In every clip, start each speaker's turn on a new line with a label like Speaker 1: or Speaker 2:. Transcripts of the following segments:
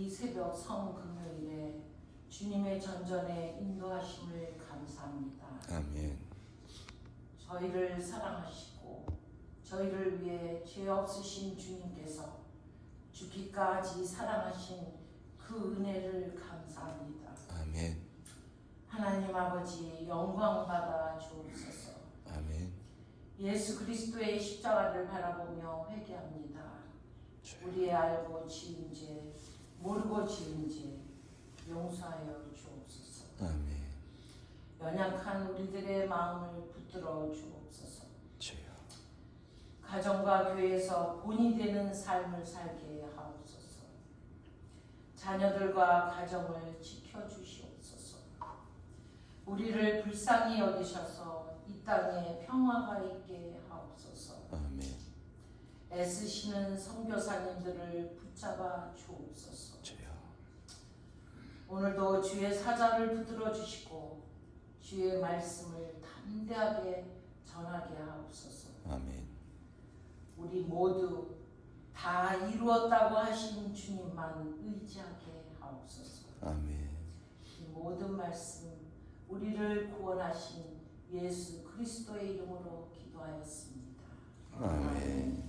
Speaker 1: 이 새벽 성금요일에 주님의 전전에 인도하심을 감사합니다.
Speaker 2: 아멘.
Speaker 1: 저희를 사랑하시고 저희를 위해 죄 없으신 주님께서 죽기까지 사랑하신 그 은혜를 감사합니다.
Speaker 2: 아멘.
Speaker 1: 하나님 아버지 영광 받아 주옵소서.
Speaker 2: 아멘.
Speaker 1: 예수 그리스도의 십자가를 바라보며 회개합니다. 우리의 알고 지은 죄, 모르고 지은 죄 용서하여 주옵소서.
Speaker 2: 아멘.
Speaker 1: 연약한 우리들의 마음을 붙들어 주옵소서.
Speaker 2: 주여.
Speaker 1: 가정과 교회에서 본이 되는 삶을 살게 하옵소서. 자녀들과 가정을 지켜주시옵소서. 우리를 불쌍히 여기셔서 이 땅에 평화가 있게 하옵소서.
Speaker 2: 아멘.
Speaker 1: 애쓰시는 선교사님들을 붙잡아 주옵소서.
Speaker 2: 주여.
Speaker 1: 오늘도 주의 사자를 붙들어 주시고 주의 말씀을 담대하게 전하게 하옵소서.
Speaker 2: 아멘.
Speaker 1: 우리 모두 다 이루었다고 하신 주님만 의지하게 하옵소서.
Speaker 2: 아멘.
Speaker 1: 이 모든 말씀 우리를 구원하신 예수 그리스도의 이름으로 기도하였습니다.
Speaker 2: 아멘.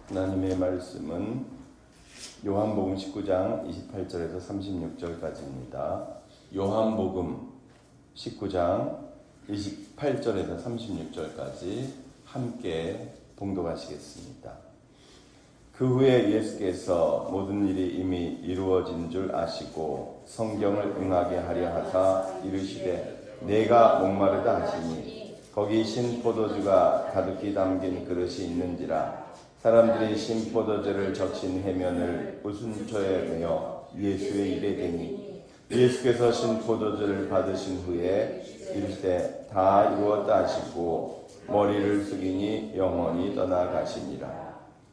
Speaker 2: 하나님의 말씀은 요한복음 19장 28절에서 36절까지입니다. 요한복음 19장 28절에서 36절까지 함께 봉독하시겠습니다. 그 후에 예수께서 모든 일이 이미 이루어진 줄 아시고 성경을 응하게 하려 하사 이르시되 내가 목마르다 하시니 거기 신 포도주가 가득히 담긴 그릇이 있는지라. 사람들이 신 포도주를 적신 해면을 웃음초에 넣어 예수의 입에 대니 예수께서 신 포도주를 받으신 후에 이르시되 다 이루었다 하시고 머리를 숙이니 영원히 떠나가시니라.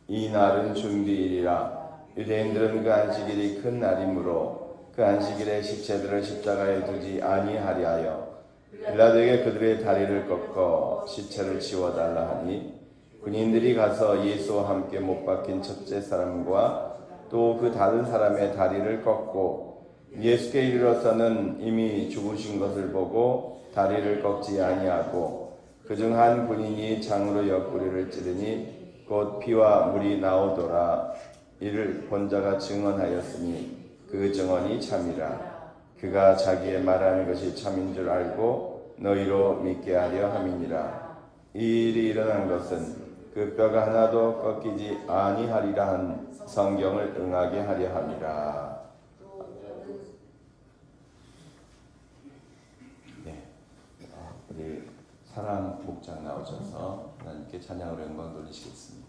Speaker 2: 이 날은 중디일이라. 유대인들은 그 안식일이 큰 날이므로 그 안식일에 시체들을 십자가에 두지 아니하려 하여 빌라도에게 그들의 다리를 꺾어 시체를 치워달라 하니 군인들이 가서 예수와 함께 못 박힌 첫째 사람과 또 그 다른 사람의 다리를 꺾고 예수께 이르러서는 이미 죽으신 것을 보고 다리를 꺾지 아니하고 그중 한 군인이 창으로 옆구리를 찌르니 곧 피와 물이 나오더라. 이를 본 자가 증언하였으니 그 증언이 참이라. 그가 자기의 말하는 것이 참인 줄 알고 너희로 믿게 하려 함이니라. 이 일이 일어난 것은 그 뼈가 하나도 꺾이지 아니하리라 한 성경을 응하게 하려 함이라. 네, 우리 사랑 목장 나오셔서 하나님께 찬양으로 영광 돌리시겠습니다.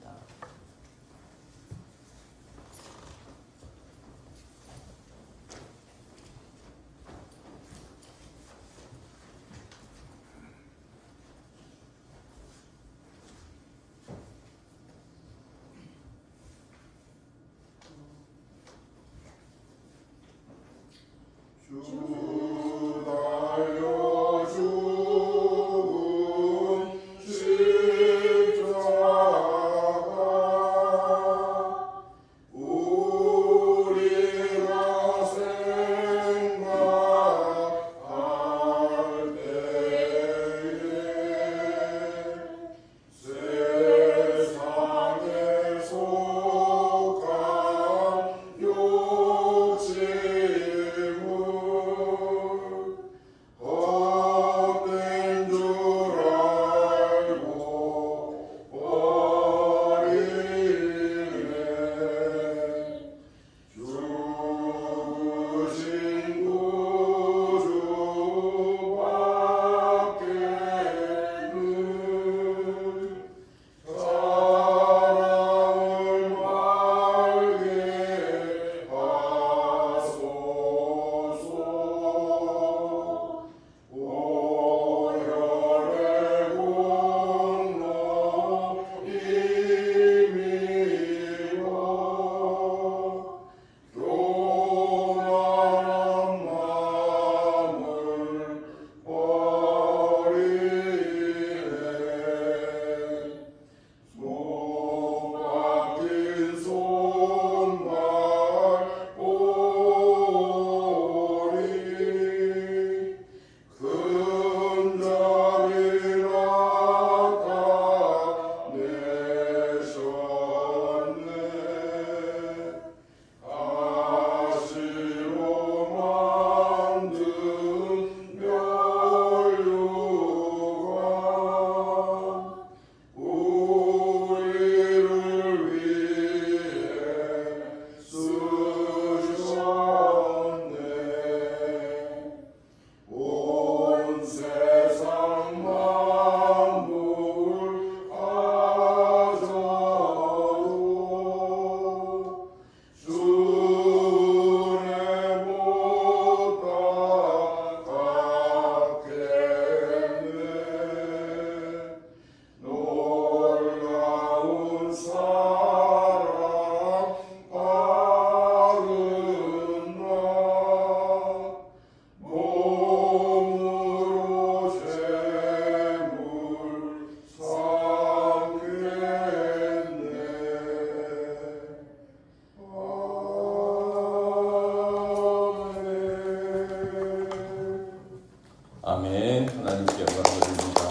Speaker 2: 하나님께 영광 돌립니다.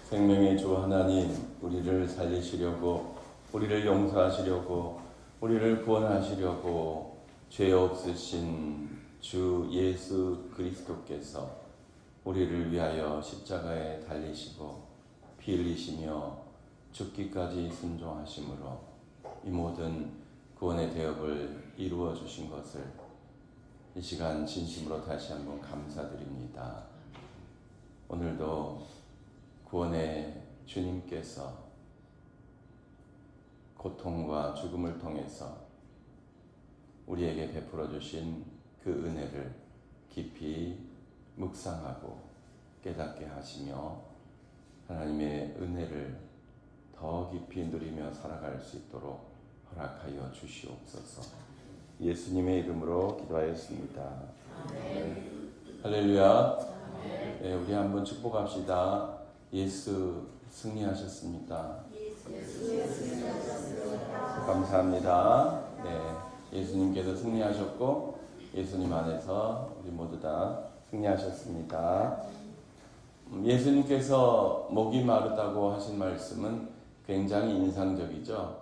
Speaker 2: 생명의 주 하나님, 우리를 살리시려고, 우리를 용서하시려고, 우리를 구원하시려고 죄 없으신 주 예수 그리스도께서 우리를 위하여 십자가에 달리시고 피 흘리시며 죽기까지 순종하심으로 이 모든 구원의 대업을 이루어 주신 것을 이 시간 진심으로 다시 한번 감사드립니다. 오늘도 구원의 주님께서 고통과 죽음을 통해서 우리에게 베풀어 주신 그 은혜를 깊이 묵상하고 깨닫게 하시며 하나님의 은혜를 더 깊이 누리며 살아갈 수 있도록 허락하여 주시옵소서. 예수님의 이름으로 기도하였습니다. 할렐루야. 네, 우리 한번 축복합시다. 예수 승리하셨습니다. 감사합니다. 네, 예수님께서 승리하셨고 예수님 안에서 우리 모두 다 승리하셨습니다. 예수님께서 목이 마르다고 하신 말씀은 굉장히 인상적이죠.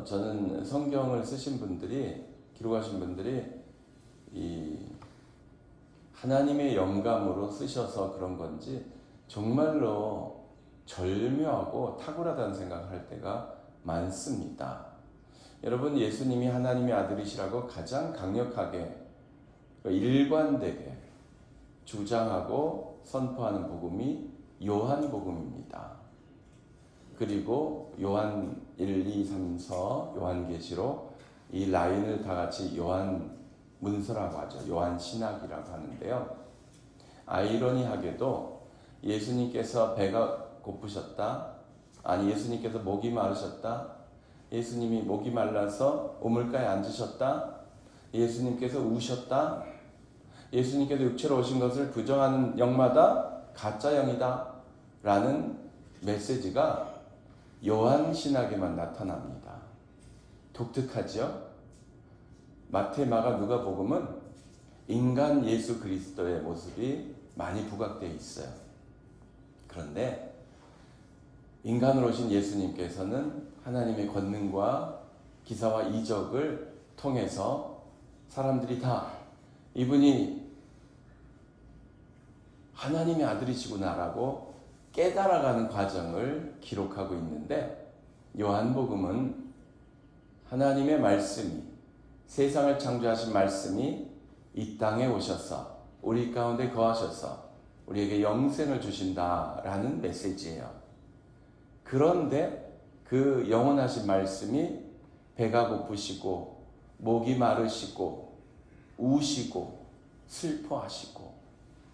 Speaker 2: 저는 성경을 쓰신 분들이, 기록하신 분들이 이 하나님의 영감으로 쓰셔서 그런 건지 정말로 절묘하고 탁월하다는 생각을 할 때가 많습니다. 여러분, 예수님이 하나님의 아들이시라고 가장 강력하게 일관되게 주장하고 선포하는 복음이 요한복음입니다. 그리고 요한 1, 2, 3서, 요한계시록 이 라인을 다 같이 요한 문서라고 하죠. 요한 신학이라고 하는데요. 아이러니하게도 예수님께서 배가 고프셨다, 아니 예수님께서 목이 마르셨다, 예수님이 목이 말라서 우물가에 앉으셨다, 예수님께서 우셨다, 예수님께서 육체로 오신 것을 부정하는 영마다 가짜 영이다 라는 메시지가 요한 신학에만 나타납니다. 독특하죠? 마태, 마가, 누가복음은 인간 예수 그리스도의 모습이 많이 부각되어 있어요. 그런데 인간으로 오신 예수님께서는 하나님의 권능과 기사와 이적을 통해서 사람들이 다 이분이 하나님의 아들이시구나라고 깨달아가는 과정을 기록하고 있는데, 요한복음은 하나님의 말씀이, 세상을 창조하신 말씀이 이 땅에 오셔서 우리 가운데 거하셔서 우리에게 영생을 주신다라는 메시지예요. 그런데 그 영원하신 말씀이 배가 고프시고 목이 마르시고 우시고 슬퍼하시고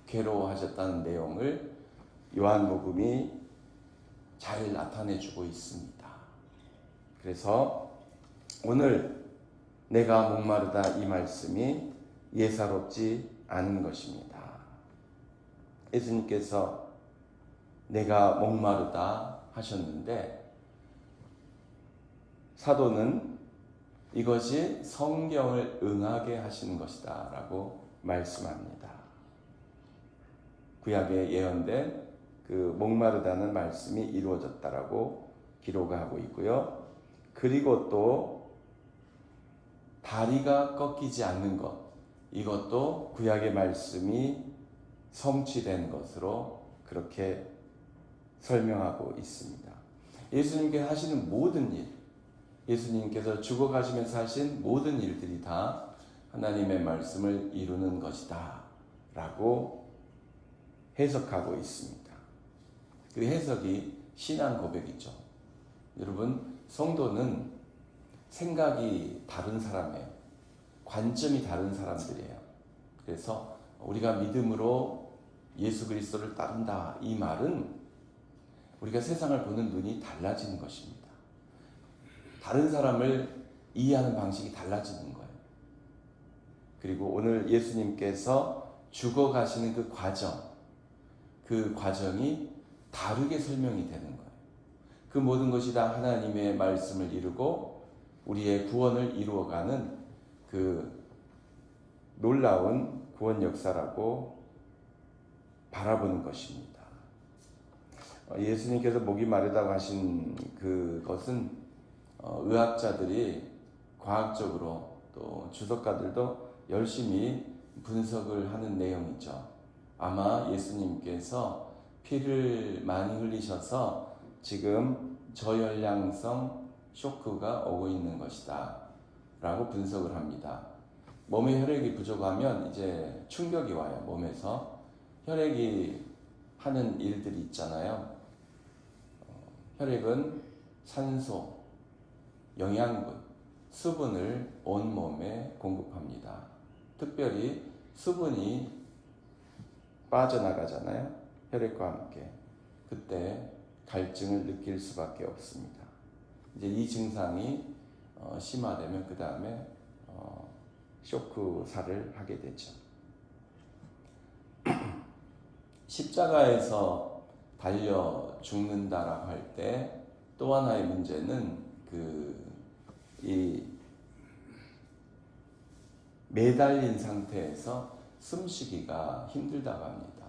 Speaker 2: 괴로워하셨다는 내용을 요한복음이 잘 나타내주고 있습니다. 그래서 오늘 내가 목마르다 이 말씀이 예사롭지 않은 것입니다. 예수님께서 내가 목마르다 하셨는데 사도는 이것이 성경을 응하게 하시는 것이다 라고 말씀합니다. 구약에 예언된 그 목마르다는 말씀이 이루어졌다라고 기록하고 있고요. 그리고 또 다리가 꺾이지 않는 것, 이것도 구약의 말씀이 성취된 것으로 그렇게 설명하고 있습니다. 예수님께서 하시는 모든 일, 예수님께서 죽어가시면서 하신 모든 일들이 다 하나님의 말씀을 이루는 것이다 라고 해석하고 있습니다. 그 해석이 신앙 고백이죠. 여러분, 성도는 생각이 다른 사람이에요. 관점이 다른 사람들이에요. 그래서 우리가 믿음으로 예수 그리스도를 따른다 이 말은 우리가 세상을 보는 눈이 달라지는 것입니다. 다른 사람을 이해하는 방식이 달라지는 거예요. 그리고 오늘 예수님께서 죽어가시는 그 과정이 다르게 설명이 되는 거예요. 그 모든 것이 다 하나님의 말씀을 이루고 우리의 구원을 이루어가는 그 놀라운 구원 역사라고 바라보는 것입니다. 예수님께서 목이 마르다고 하신 그것은 의학자들이 과학적으로 또 주석가들도 열심히 분석을 하는 내용이죠. 아마 예수님께서 피를 많이 흘리셔서 지금 저혈량성 쇼크가 오고 있는 것이다 라고 분석을 합니다. 몸에 혈액이 부족하면 이제 충격이 와요. 몸에서 혈액이 하는 일들이 있잖아요. 혈액은 산소, 영양분, 수분을 온몸에 공급합니다. 특별히 수분이 빠져나가잖아요. 혈액과 함께. 그때 갈증을 느낄 수밖에 없습니다. 이제 이 증상이 심화되면 그 다음에 쇼크사를 하게 되죠. 십자가에서 달려 죽는다라고 할 때 또 하나의 문제는 이 매달린 상태에서 숨쉬기가 힘들다고 합니다.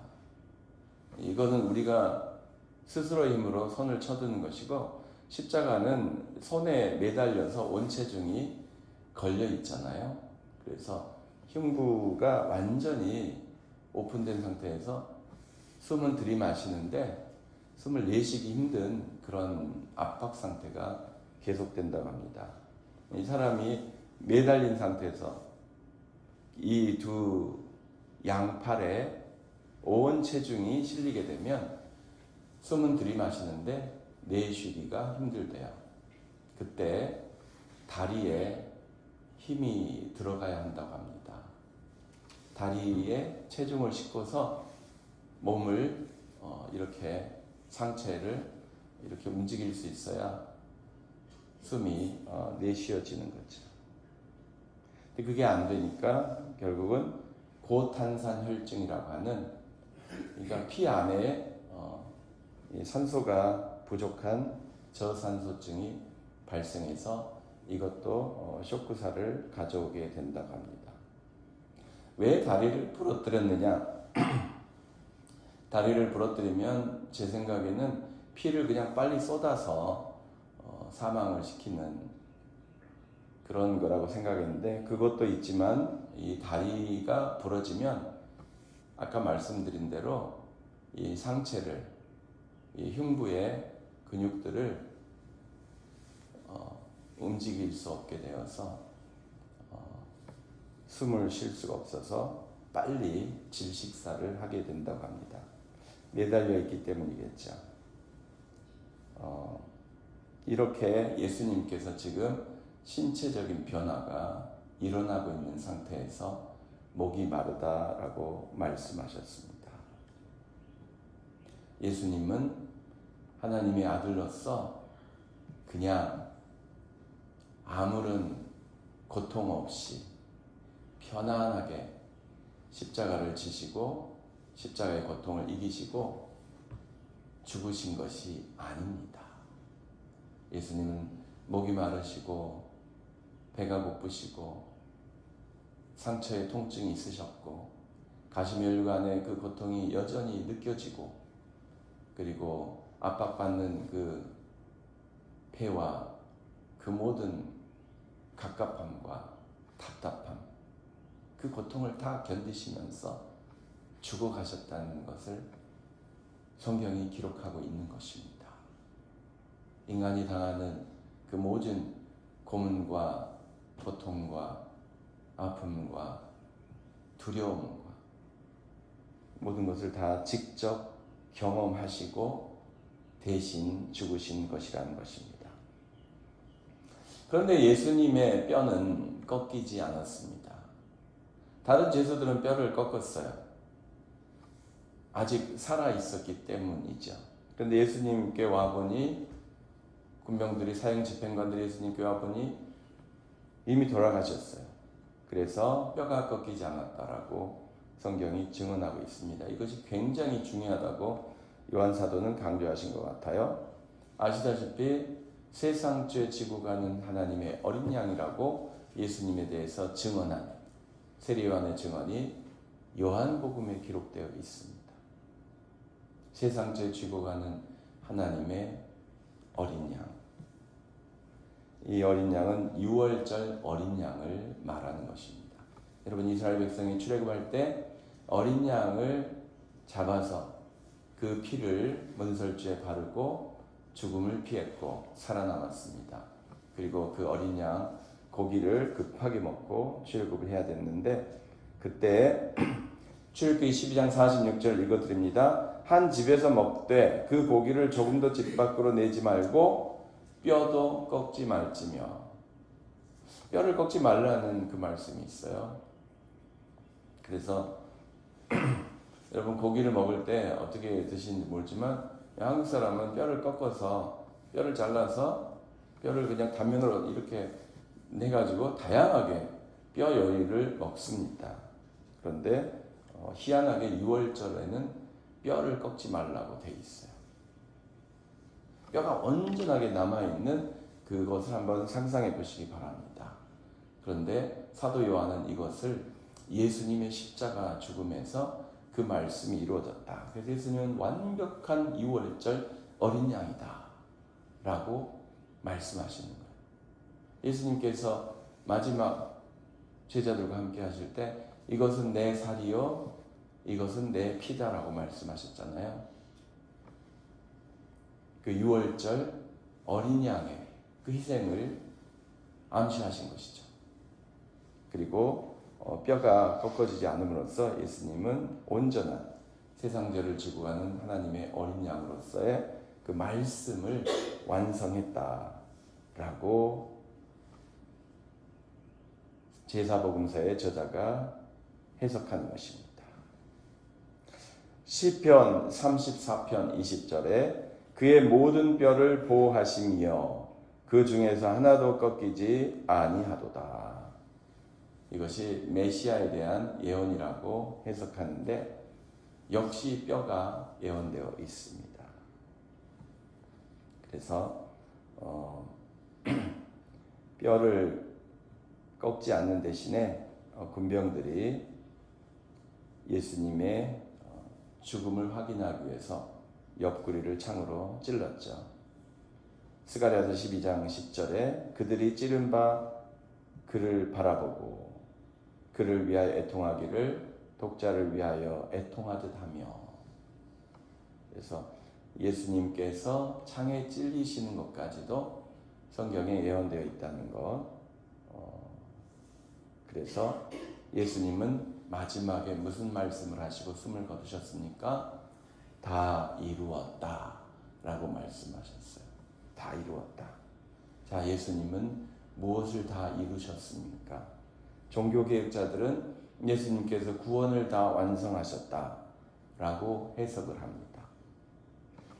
Speaker 2: 이거는 우리가 스스로의 힘으로 손을 쳐드는 것이고, 십자가는 손에 매달려서 원체중이 걸려 있잖아요. 그래서 흉부가 완전히 오픈된 상태에서 숨은 들이마시는데 숨을 내쉬기 힘든 그런 압박 상태가 계속된다고 합니다. 이 사람이 매달린 상태에서 이 두 양팔에 온 체중이 실리게 되면 숨은 들이마시는데 내쉬기가 힘들대요. 그때 다리에 힘이 들어가야 한다고 합니다. 다리에 체중을 싣고서 몸을 이렇게 상체를 이렇게 움직일 수 있어야 숨이 내쉬어지는 거죠. 근데 그게 안 되니까 결국은 고탄산혈증이라고 하는, 그러니까 피 안에 산소가 부족한 저산소증이 발생해서 이것도 쇼크사를 가져오게 된다고 합니다. 왜 다리를 부러뜨렸느냐? 다리를 부러뜨리면 제 생각에는 피를 그냥 빨리 쏟아서 사망을 시키는 그런 거라고 생각했는데, 그것도 있지만 이 다리가 부러지면 아까 말씀드린 대로 이 상체를, 이 흉부의 근육들을 움직일 수 없게 되어서 숨을 쉴 수가 없어서 빨리 질식사를 하게 된다고 합니다. 매달려 있기 때문이겠죠. 이렇게 예수님께서 지금 신체적인 변화가 일어나고 있는 상태에서 목이 마르다라고 말씀하셨습니다. 예수님은 하나님의 아들로서 그냥 아무런 고통 없이 편안하게 십자가를 지시고 십자가의 고통을 이기시고 죽으신 것이 아닙니다. 예수님은 목이 마르시고 배가 고프시고 상처에 통증이 있으셨고 가시면류관의 그 고통이 여전히 느껴지고, 그리고 압박받는 그 폐와 그 모든 갑갑함과 답답함, 그 고통을 다 견디시면서 죽어가셨다는 것을 성경이 기록하고 있는 것입니다. 인간이 당하는 그 모든 고문과 고통과 아픔과 두려움과 모든 것을 다 직접 경험하시고 대신 죽으신 것이라는 것입니다. 그런데 예수님의 뼈는 꺾이지 않았습니다. 다른 죄수들은 뼈를 꺾었어요. 아직 살아 있었기 때문이죠. 그런데 예수님께 와보니, 군병들이, 사형 집행관들이 예수님께 와보니 이미 돌아가셨어요. 그래서 뼈가 꺾이지 않았다라고 성경이 증언하고 있습니다. 이것이 굉장히 중요하다고 요한 사도는 강조하신 것 같아요. 아시다시피 세상 죄 지고 가는 하나님의 어린 양이라고 예수님에 대해서 증언한 세례요한의 증언이 요한복음에 기록되어 있습니다. 세상 죄 지고 가는 하나님의 어린 양. 이 어린 양은 유월절 어린 양을 말하는 것입니다. 여러분, 이스라엘 백성이 출애굽할 때 어린 양을 잡아서 그 피를 문설주에 바르고 죽음을 피했고 살아남았습니다. 그리고 그 어린 양 고기를 급하게 먹고 출애굽을 해야 됐는데, 그때 출애굽기 12장 46절 읽어드립니다. 한 집에서 먹되 그 고기를 조금도 집 밖으로 내지 말고 뼈도 꺾지 말지며. 뼈를 꺾지 말라는 그 말씀이 있어요. 그래서 여러분, 고기를 먹을 때 어떻게 드시는지 모르지만 한국 사람은 뼈를 꺾어서, 뼈를 잘라서 뼈를 그냥 단면으로 이렇게 내가지고 다양하게 뼈 요리를 먹습니다. 그런데 희한하게 유월절에는 뼈를 꺾지 말라고 돼 있어요. 뼈가 온전하게 남아있는 그것을 한번 상상해 보시기 바랍니다. 그런데 사도 요한은 이것을 예수님의 십자가 죽음에서 그 말씀이 이루어졌다. 그래서 예수님은 완벽한 유월절 어린 양이다 라고 말씀하시는 거예요. 예수님께서 마지막 제자들과 함께 하실 때 이것은 내 살이요 이것은 내 피다라고 말씀하셨잖아요. 그 유월절 어린 양의 그 희생을 암시하신 것이죠. 그리고 뼈가 꺾어지지 않음으로써 예수님은 온전한 세상 죄를 지고 가는 하나님의 어린 양으로서의 그 말씀을 완성했다라고 제사복음서의 저자가 해석하는 것입니다. 시편 34편 20절에 그의 모든 뼈를 보호하시며 그 중에서 하나도 꺾이지 아니하도다. 이것이 메시아에 대한 예언이라고 해석하는데 역시 뼈가 예언되어 있습니다. 그래서 뼈를 꺾지 않는 대신에 군병들이 예수님의 죽음을 확인하기 위해서 옆구리를 창으로 찔렀죠. 스가랴서 12장 10절에 그들이 찌른 바 그를 바라보고 그를 위하여 애통하기를 독자를 위하여 애통하듯 하며. 그래서 예수님께서 창에 찔리시는 것까지도 성경에 예언되어 있다는 것. 그래서 예수님은 마지막에 무슨 말씀을 하시고 숨을 거두셨습니까? 다 이루었다 라고 말씀하셨어요. 다 이루었다. 자, 예수님은 무엇을 다 이루셨습니까? 종교개혁자들은 예수님께서 구원을 다 완성하셨다 라고 해석을 합니다.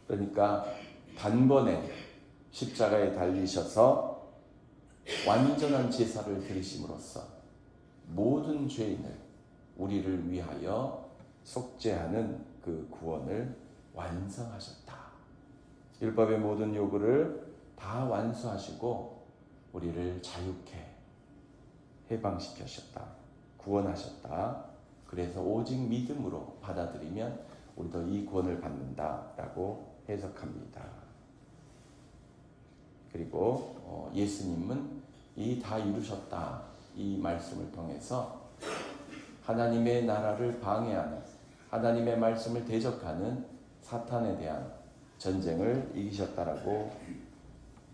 Speaker 2: 그러니까 단번에 십자가에 달리셔서 완전한 제사를 드리심으로써 모든 죄인을 우리를 위하여 속죄하는 그 구원을 완성하셨다. 율법의 모든 요구를 다 완수하시고 우리를 자유케 해방시키셨다. 구원하셨다. 그래서 오직 믿음으로 받아들이면 우리도 이 구원을 받는다라고 해석합니다. 그리고 예수님은 이 다 이루셨다 이 말씀을 통해서 하나님의 나라를 방해하는, 하나님의 말씀을 대적하는 사탄에 대한 전쟁을 이기셨다라고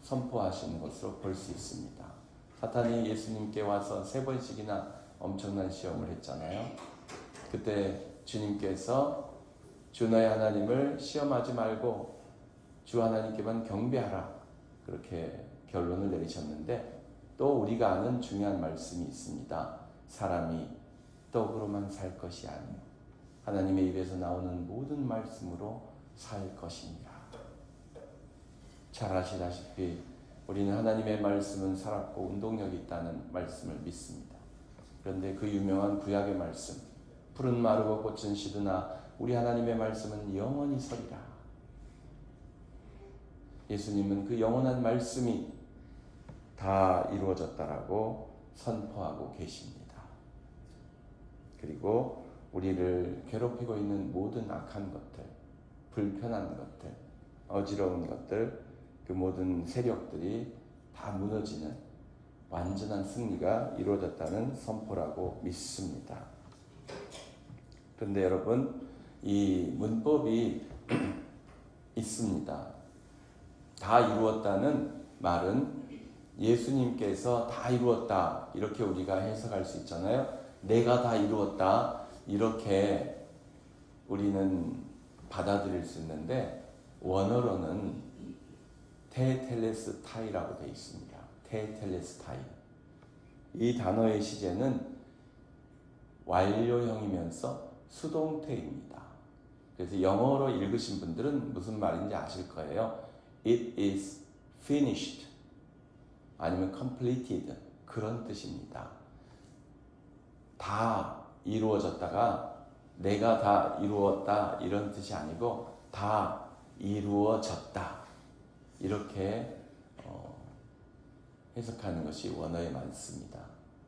Speaker 2: 선포하시는 것으로 볼 수 있습니다. 사탄이 예수님께 와서 3번씩이나 엄청난 시험을 했잖아요. 그때 주님께서 주 너의 하나님을 시험하지 말고 주 하나님께만 경배하라 그렇게 결론을 내리셨는데, 또 우리가 아는 중요한 말씀이 있습니다. 사람이 떡으로만 살 것이 아니요 하나님의 입에서 나오는 모든 말씀으로 살 것이니라. 잘 아시다시피 우리는 하나님의 말씀은 살았고 운동력이 있다는 말씀을 믿습니다. 그런데 그 유명한 구약의 말씀, 푸른 마르고 꽃은 시드나 우리 하나님의 말씀은 영원히 서리라. 예수님은 그 영원한 말씀이 다 이루어졌다라고 선포하고 계십니다. 그리고 우리를 괴롭히고 있는 모든 악한 것들, 불편한 것들, 어지러운 것들, 그 모든 세력들이 다 무너지는 완전한 승리가 이루어졌다는 선포라고 믿습니다. 그런데 여러분, 이 문법이 있습니다. 다 이루었다는 말은 예수님께서 다 이루었다 이렇게 우리가 해석할 수 있잖아요. 내가 다 이루었다 이렇게 우리는 받아들일 수 있는데, 원어로는 테텔레스타이라고 되어 있습니다. 테텔레스타이. 이 단어의 시제는 완료형이면서 수동태입니다. 그래서 영어로 읽으신 분들은 무슨 말인지 아실 거예요. It is finished 아니면 completed 그런 뜻입니다. 다 이루어졌다가 내가 다 이루었다 이런 뜻이 아니고 다 이루어졌다 이렇게 해석하는 것이 원어에 많습니다.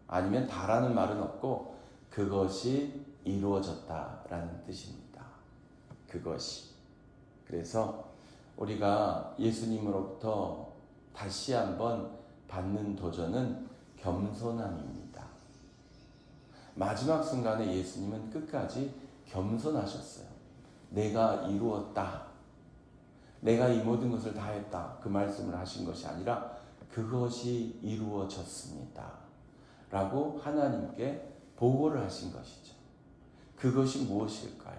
Speaker 2: 아니면 다라는 말은 없고 그것이 이루어졌다라는 뜻입니다. 그것이. 그래서 우리가 예수님으로부터 다시 한번 받는 도전은 겸손함입니다. 마지막 순간에 예수님은 끝까지 겸손하셨어요. 내가 이루었다. 내가 이 모든 것을 다 했다. 그 말씀을 하신 것이 아니라 그것이 이루어졌습니다. 라고 하나님께 보고를 하신 것이죠. 그것이 무엇일까요?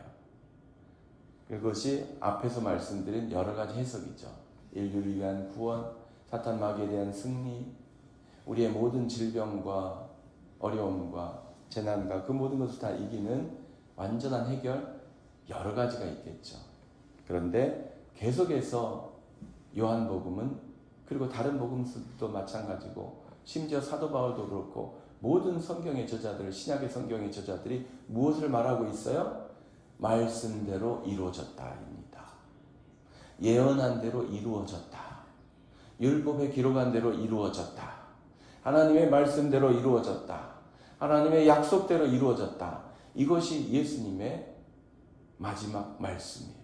Speaker 2: 그것이 앞에서 말씀드린 여러 가지 해석이죠. 인류를 위한 구원, 사탄 마귀에 대한 승리, 우리의 모든 질병과 어려움과 재난과 그 모든 것을 다 이기는 완전한 해결, 여러 가지가 있겠죠. 그런데 계속해서 요한복음은, 그리고 다른 복음서도 마찬가지고 심지어 사도 바울도 그렇고 모든 성경의 저자들, 신약의 성경의 저자들이 무엇을 말하고 있어요? 말씀대로 이루어졌다입니다. 예언한 대로 이루어졌다. 율법에 기록한 대로 이루어졌다. 하나님의 말씀대로 이루어졌다. 하나님의 약속대로 이루어졌다. 이것이 예수님의 마지막 말씀이에요.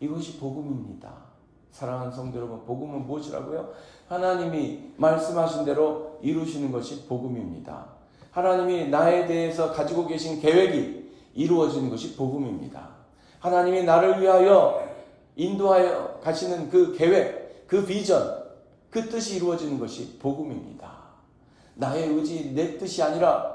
Speaker 2: 이것이 복음입니다. 사랑하는 성도 여러분, 복음은 무엇이라고요? 하나님이 말씀하신 대로 이루시는 것이 복음입니다. 하나님이 나에 대해서 가지고 계신 계획이 이루어지는 것이 복음입니다. 하나님이 나를 위하여 인도하여 가시는 그 계획, 그 비전, 그 뜻이 이루어지는 것이 복음입니다. 나의 의지, 내 뜻이 아니라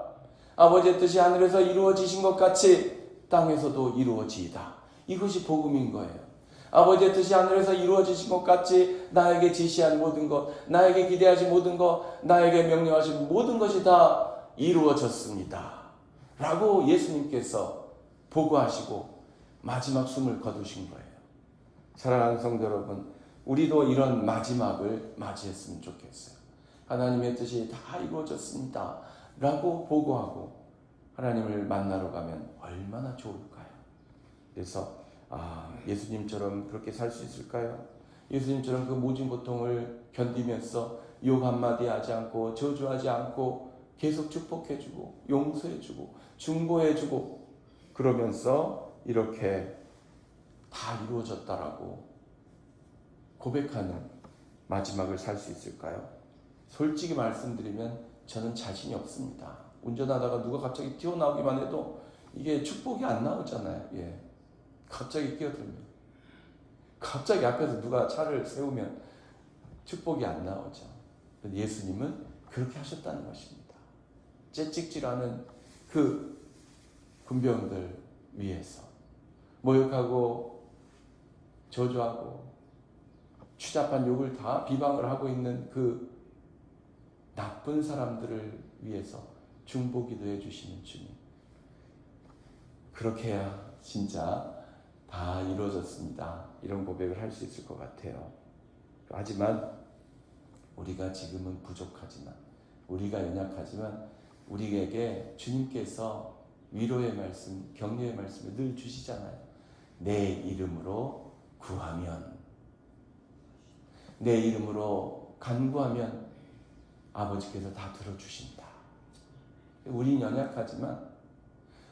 Speaker 2: 아버지의 뜻이 하늘에서 이루어지신 것 같이 땅에서도 이루어지이다. 이것이 복음인 거예요. 아버지의 뜻이 하늘에서 이루어지신 것 같이 나에게 지시한 모든 것, 나에게 기대하신 모든 것, 나에게 명령하신 모든 것이 다 이루어졌습니다. 라고 예수님께서 보고하시고 마지막 숨을 거두신 거예요. 사랑하는 성도 여러분, 우리도 이런 마지막을 맞이했으면 좋겠어요. 하나님의 뜻이 다 이루어졌습니다. 라고 보고하고 하나님을 만나러 가면 얼마나 좋을까요? 그래서 예수님처럼 그렇게 살 수 있을까요? 예수님처럼 그 모진 고통을 견디면서 욕 한마디 하지 않고 저주하지 않고 계속 축복해주고 용서해주고 중보해주고 그러면서 이렇게 다 이루어졌다라고 고백하는 마지막을 살 수 있을까요? 솔직히 말씀드리면 저는 자신이 없습니다. 운전하다가 누가 갑자기 튀어나오기만 해도 이게 축복이 안 나오잖아요. 예. 갑자기 끼어들면, 갑자기 앞에서 누가 차를 세우면 축복이 안 나오죠. 예수님은 그렇게 하셨다는 것입니다. 채찍질하는 그 군병들 위해서 모욕하고 저주하고 추잡한 욕을 다 비방을 하고 있는 그 나쁜 사람들을 위해서 중보기도 해주시는 주님. 그렇게 해야 진짜 다 이루어졌습니다. 이런 고백을 할 수 있을 것 같아요. 하지만 우리가 지금은 부족하지만, 우리가 연약하지만 우리에게 주님께서 위로의 말씀, 격려의 말씀을 늘 주시잖아요. 내 이름으로 구하면, 내 이름으로 간구하면 아버지께서 다 들어주신다. 우린 연약하지만,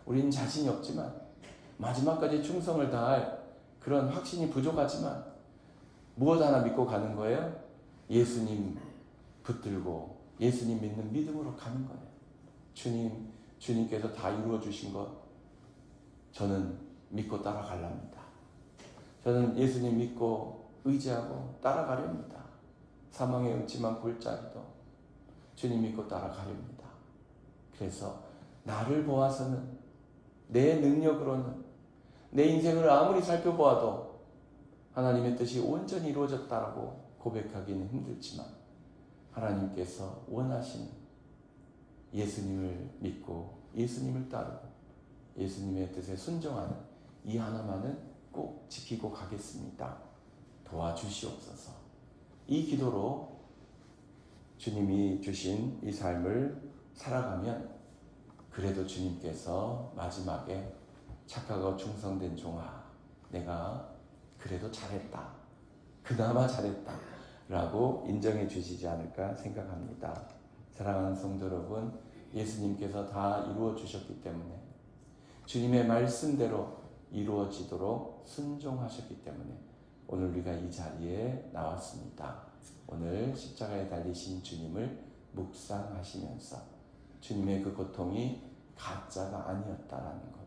Speaker 2: 우린 자신이 없지만 마지막까지 충성을 다할 그런 확신이 부족하지만 무엇 하나 믿고 가는 거예요? 예수님 붙들고 예수님 믿는 믿음으로 가는 거예요. 주님께서 다 이루어 주신 것 저는 믿고 따라가렵니다. 저는 예수님 믿고 의지하고 따라가렵니다. 사망의 음침한 골짜기도 주님 믿고 따라가렵니다. 그래서 나를 보아서는 내 능력으로는 내 인생을 아무리 살펴보아도 하나님의 뜻이 온전히 이루어졌다고 고백하기는 힘들지만 하나님께서 원하시는 예수님을 믿고 예수님을 따르고 예수님의 뜻에 순종하는 이 하나만은 꼭 지키고 가겠습니다. 도와주시옵소서. 이 기도로 주님이 주신 이 삶을 살아가면 그래도 주님께서 마지막에 착하고 충성된 종아, 내가 그래도 잘했다, 그나마 잘했다 라고 인정해 주시지 않을까 생각합니다. 사랑하는 성도 여러분, 예수님께서 다 이루어 주셨기 때문에 주님의 말씀대로 이루어지도록 순종하셨기 때문에 오늘 우리가 이 자리에 나왔습니다. 오늘 십자가에 달리신 주님을 묵상하시면서 주님의 그 고통이 가짜가 아니었다라는 것,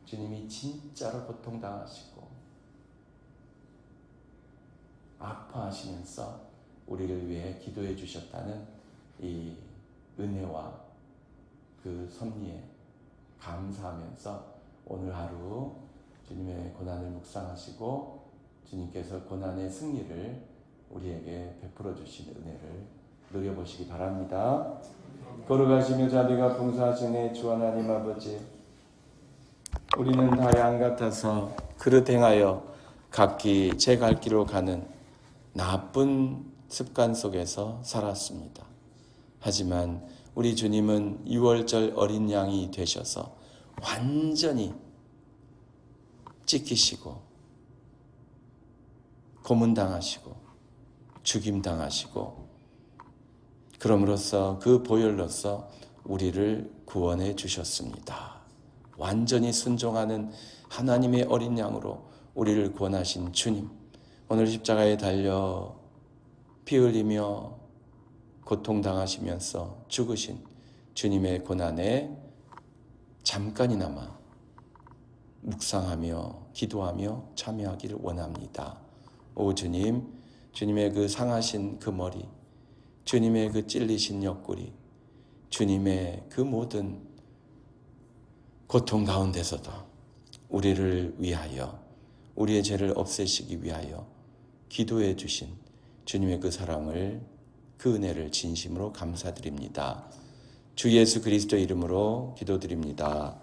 Speaker 2: 주님이 진짜로 고통당하시고 아파하시면서 우리를 위해 기도해 주셨다는 이 은혜와 그 섭리에 감사하면서 오늘 하루 주님의 고난을 묵상하시고 주님께서 고난의 승리를 우리에게 베풀어 주신 은혜를 누려보시기 바랍니다. 걸어가시며 자비가 풍성하시네 주 하나님 아버지, 우리는 다 양 같아서 그릇 행하여 각기 제 갈 길로 가는 나쁜 습관 속에서 살았습니다. 하지만 우리 주님은 유월절 어린 양이 되셔서 완전히 찢기시고 고문당하시고 죽임당하시고 그럼으로써 그 보혈로서 우리를 구원해 주셨습니다. 완전히 순종하는 하나님의 어린 양으로 우리를 구원하신 주님, 오늘 십자가에 달려 피 흘리며 고통당하시면서 죽으신 주님의 고난에 잠깐이나마 묵상하며 기도하며 참여하기를 원합니다. 오 주님, 주님의 그 상하신 그 머리, 주님의 그 찔리신 옆구리, 주님의 그 모든 고통 가운데서도 우리를 위하여, 우리의 죄를 없애시기 위하여 기도해 주신 주님의 그 사랑을, 그 은혜를 진심으로 감사드립니다. 주 예수 그리스도 이름으로 기도드립니다.